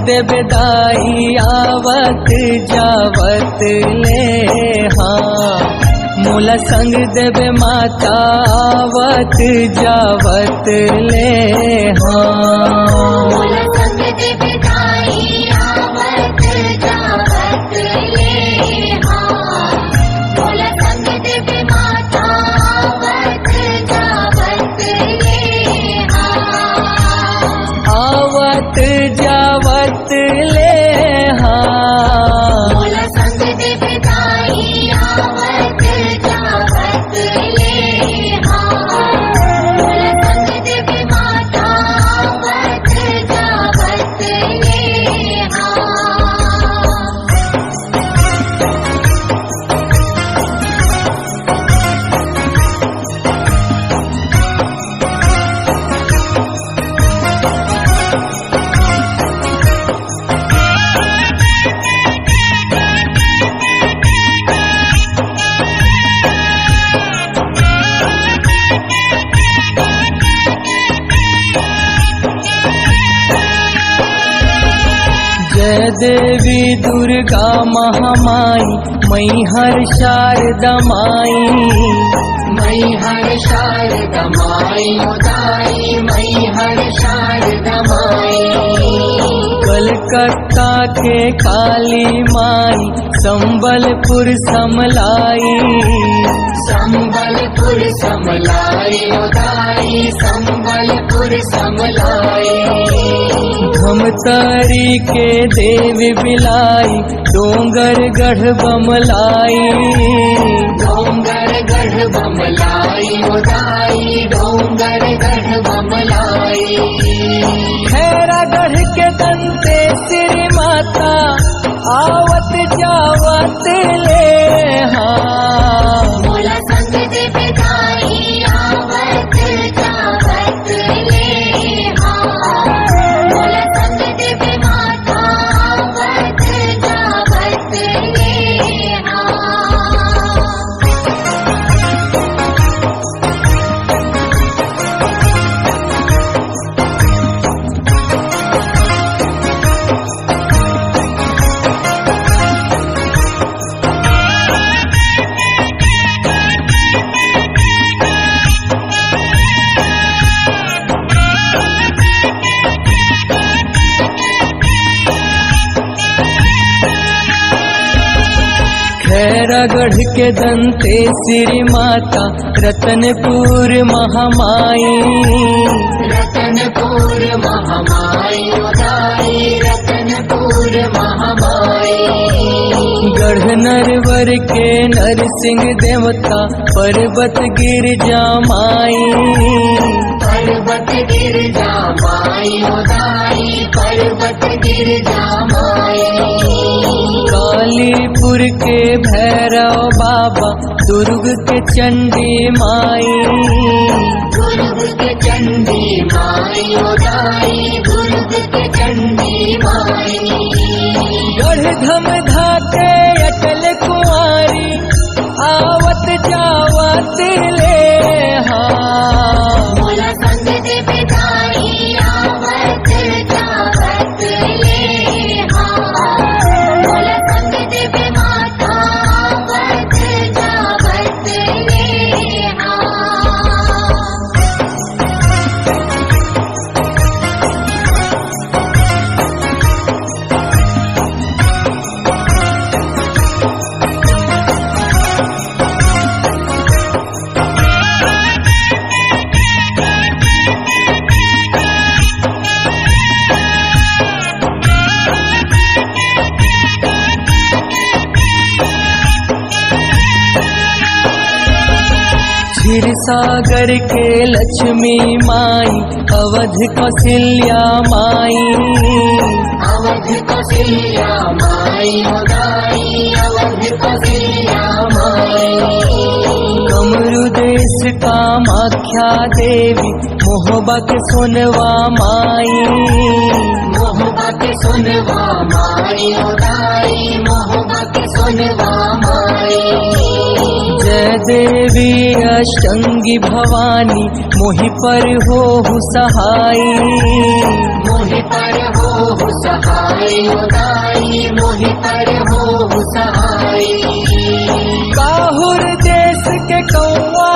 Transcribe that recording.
देवे दाई आवत जावत ले हाँ। मोला संग देवे माता आवत जावत ले हाँ। मोला संग देवे दाई आवत जावत ले हाँ। मोला संग देवे माता आवत जावत ले हाँ। आवत जावत ले हाँ। मोला संग देवे दाई आवत जावत ले हाँ। मोला संग देवे माता आवत जावत ले हाँ। जय देवी दुर्गा महामाई मैहर शारदा माई। मैहर शारदा माई उदाई मैहर शारदा माई। कलकत्ता के काली माई संबलपुर समलाई। संबलपुर समलाई उदाई संबलपुर समलाई। धमतरी के देवी बिलाई डोंगर गढ़ बमलाई। डोंगर गढ़ बमलाई उदाई डोंगर गढ़ बमलाई। खैरागढ़ के दंते श्री माता आवत जावत ले हाँ। मोला संग देवे दाई आवत जावत ले हाँ। मोला संग देवे माता आवत जावत ले हाँ। खैरागढ़ के दंते श्री माता रतनपुर महामाई। रतनपुर महामाई उदाई रतनपुर महामाई। गढ़ नरवर के नरसिंह देवता पर्वत गिरजा माई। पर्वत गिरजा माई उदाई पर्वत गिरजा माई। कालीपुर के भैरव बाबा दुर्ग के चंडी माई। दुर्ग के चंडी माई उदाई दुर्ग के चंडी माई। गढ़ धमधा के अटल कुंवारी आवत जावत ले हाँ। मोला संग देवे दाई आवत जावत ले हाँ। मोला संग देवे माता आवत जावत ले हाँ। क्षीर सागर के लक्ष्मी माई अवध कौशल्या माई। अवध कौशल्या माई उदाई अवध कौशल्या माई। कमरु देश कामाख्या देवी मोहबा के सोनवा माई। मोहबा के सोनवा माई उदाई मोहबा के सोनवा माई। जय देवी अष्टंगी भवानी मोहि पर हो सहाई। मोहि पर हो सहाय दाई मोहि पर हो सहाय। काहुर देश के कौआ